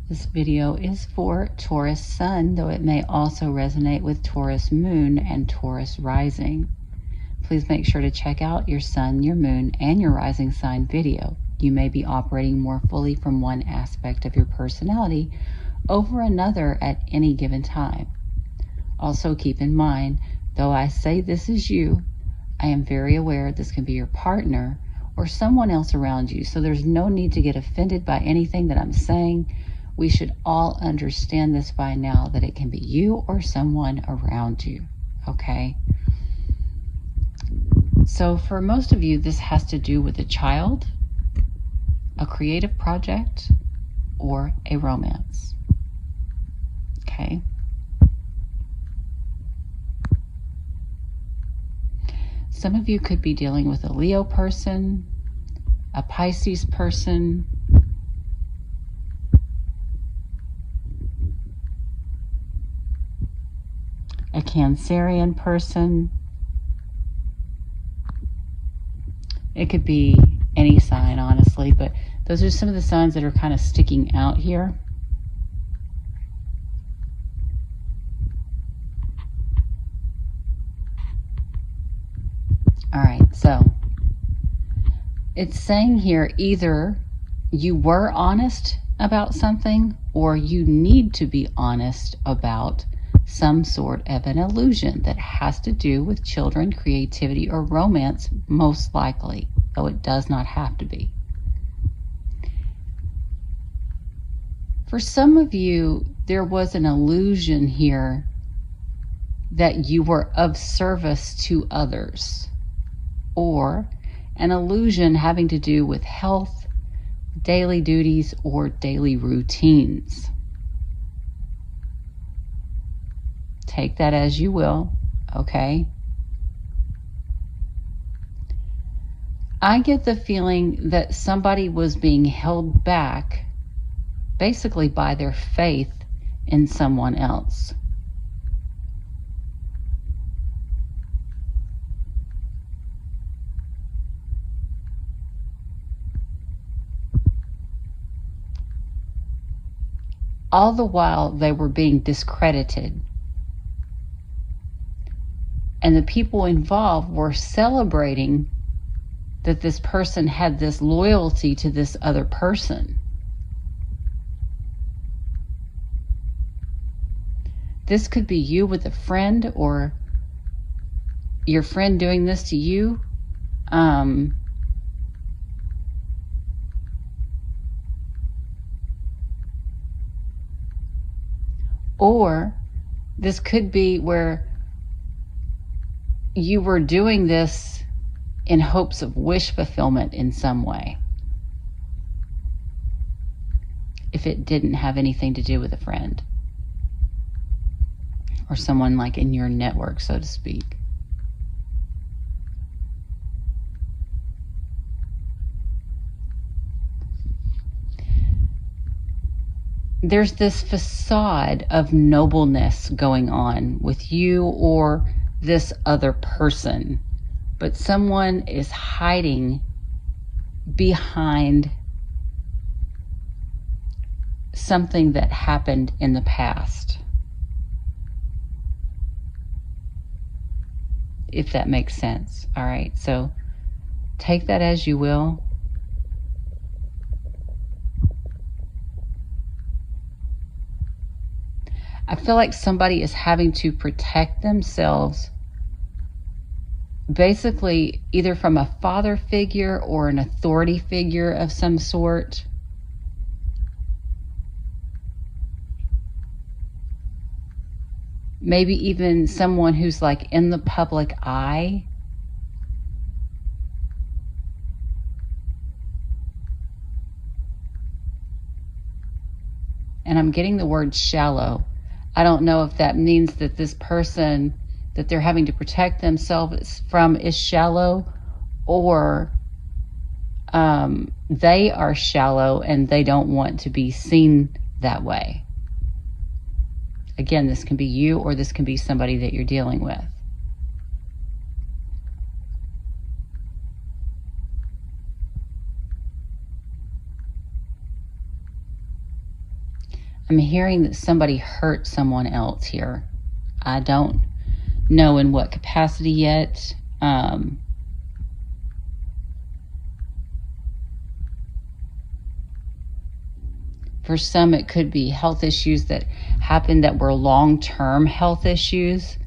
This video is for Taurus Sun, though it may also resonate with Taurus Moon and Taurus Rising. Please make sure to check out your Sun, your Moon, and your Rising sign video. You may be operating more fully from one aspect of your personality over another at any given time. Also keep in mind, though I say this is you, I am very aware this can be your partner or someone else around you, so there's no need to get offended by anything that I'm saying. We should all understand this by now, that it can be you or someone around you, okay? So for most of you, this has to do with a child, a creative project, or a romance, okay? Some of you could be dealing with a Leo person, a Pisces person, a Cancerian person. It could be any sign, honestly, but those are some of the signs that are kind of sticking out here. All right, so it's saying here either you were honest about something or you need to be honest about some sort of an illusion that has to do with children, creativity, or romance, most likely, though it does not have to be. For some of you, there was an illusion here that you were of service to others, or an illusion having to do with health, daily duties, or daily routines. Take that as you will, okay? I get the feeling that somebody was being held back basically by their faith in someone else. All the while they were being discredited. And the people involved were celebrating that this person had this loyalty to this other person. This could be you with a friend, or your friend doing this to you. Or this could be where you were doing this in hopes of wish fulfillment in some way, if it didn't have anything to do with a friend or someone like in your network, so to speak. There's this facade of nobleness going on with you or this other person, but someone is hiding behind something that happened in the past, if that makes sense. All right, so take that as you will. I feel like somebody is having to protect themselves, basically either from a father figure or an authority figure of some sort. Maybe even someone who's like in the public eye. And I'm getting the word shallow. I don't know if that means that this person that they're having to protect themselves from is shallow, or they are shallow and they don't want to be seen that way. Again, this can be you or this can be somebody that you're dealing with. I'm hearing that somebody hurt someone else here. I don't know in what capacity yet. For some, it could be health issues that happened that were long-term health issues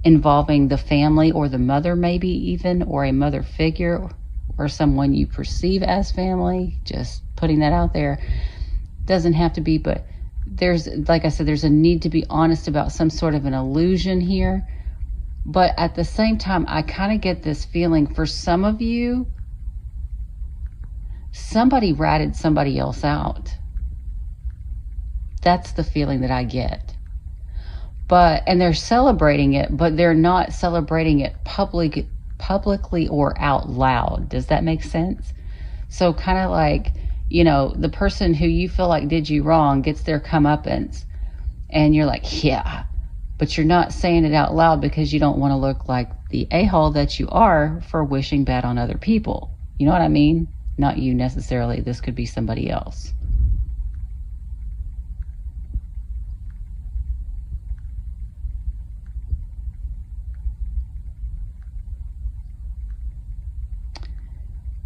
involving the family or the mother, maybe even, or a mother figure or someone you perceive as family. Just putting that out there. Doesn't have to be, but there's, like I said, there's a need to be honest about some sort of an illusion here. But at the same time, I kind of get this feeling for some of you, somebody ratted somebody else out. That's the feeling that I get. And they're celebrating it, but they're not celebrating it publicly or out loud. Does that make sense? So kind of like, the person who you feel like did you wrong gets their comeuppance, and you're like, yeah, but you're not saying it out loud because you don't want to look like the a-hole that you are for wishing bad on other people. You know what I mean? Not you necessarily. This could be somebody else.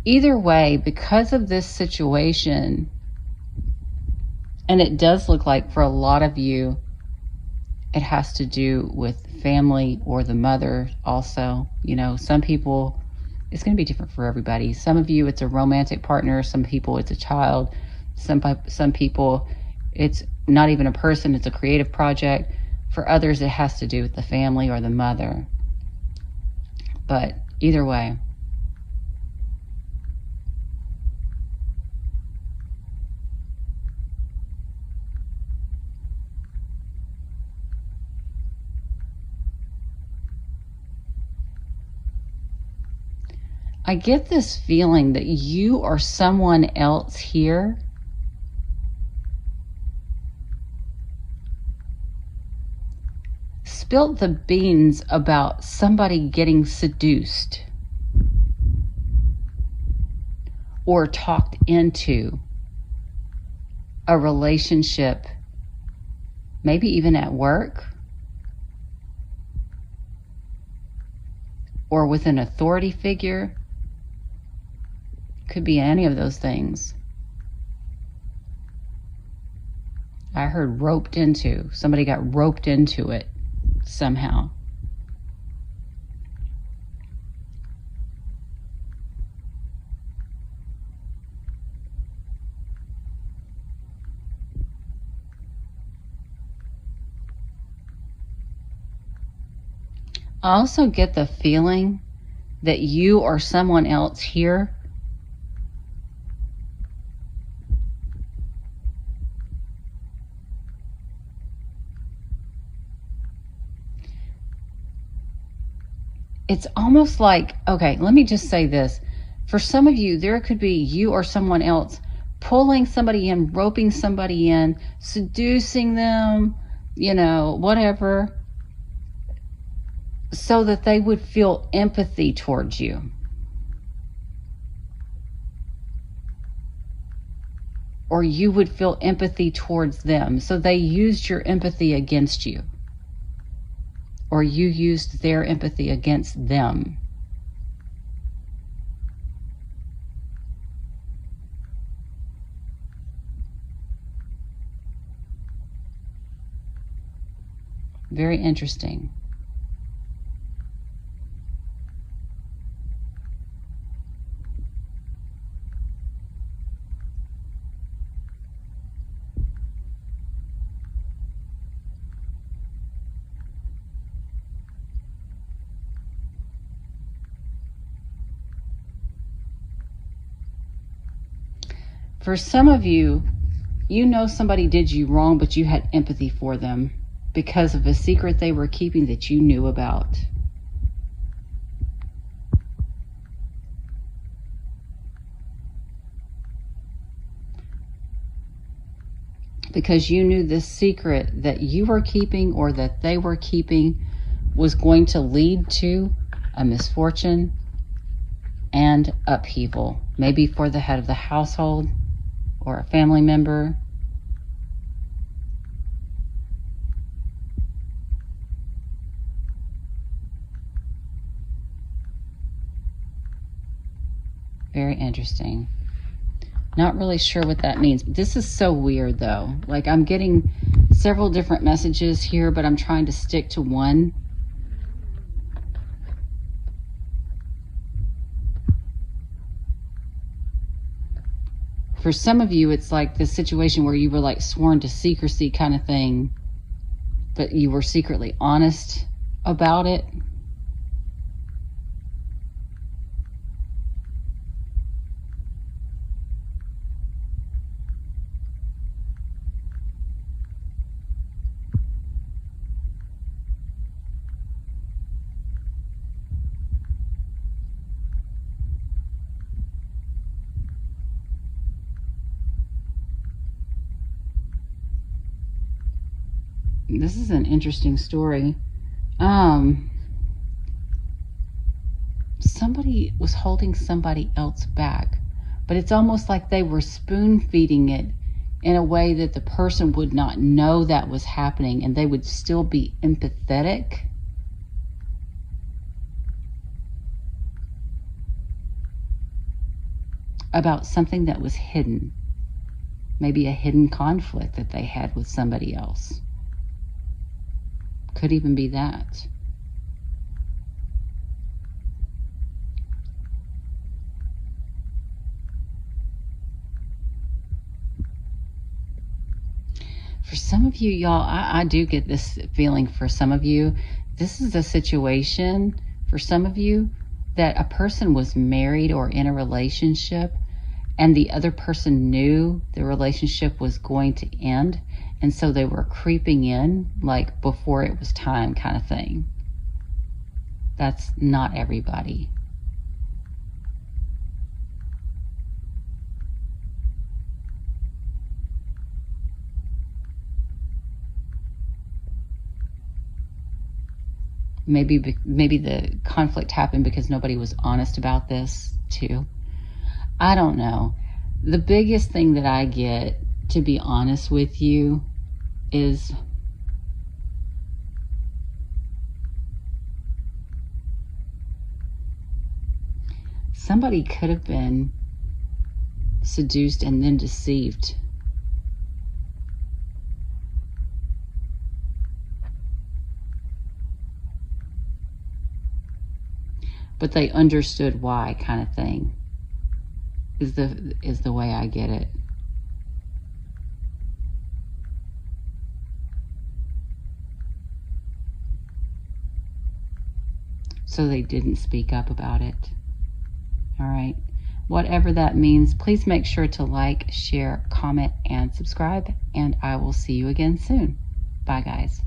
Either way, because of this situation, and it does look like for a lot of you, it has to do with family or the mother also. Some people, it's going to be different for everybody. Some of you, it's a romantic partner. Some people, it's a child. Some people, it's not even a person. It's a creative project. For others, it has to do with the family or the mother. But either way, I get this feeling that you or someone else here spilt the beans about somebody getting seduced or talked into a relationship, maybe even at work or with an authority figure. Could be any of those things. I heard roped into. Somebody got roped into it somehow. I also get the feeling that you or someone else here it's almost like, okay, let me just say this. For some of you, there could be you or someone else pulling somebody in, roping somebody in, seducing them, whatever, so that they would feel empathy towards you. Or you would feel empathy towards them. So they used your empathy against you. Or you used their empathy against them. Very interesting. For some of you, somebody did you wrong, but you had empathy for them because of a secret they were keeping that you knew about. Because you knew this secret that you were keeping or that they were keeping was going to lead to a misfortune and upheaval, maybe for the head of the household or a family member. interesting. Not really sure what that means. This is so weird though. Like I'm getting several different messages here, but I'm trying to stick to one. For some of you, it's like this situation where you were like sworn to secrecy kind of thing, but you were secretly honest about it. This is an interesting story. Somebody was holding somebody else back, but it's almost like they were spoon feeding it in a way that the person would not know that was happening and they would still be empathetic. About something that was hidden. Maybe a hidden conflict that they had with somebody else. Could even be that. For some of you, y'all, I do get this feeling for some of you. This is a situation for some of you that a person was married or in a relationship and the other person knew the relationship was going to end. And so they were creeping in like before it was time kind of thing. That's not everybody. Maybe the conflict happened because nobody was honest about this too. I don't know. The biggest thing that I get, to be honest with you, is somebody could have been seduced and then deceived. But they understood why, kind of thing, is the way I get it. So they didn't speak up about it. All right. Whatever that means, please make sure to like, share, comment, and subscribe, and I will see you again soon. Bye, guys.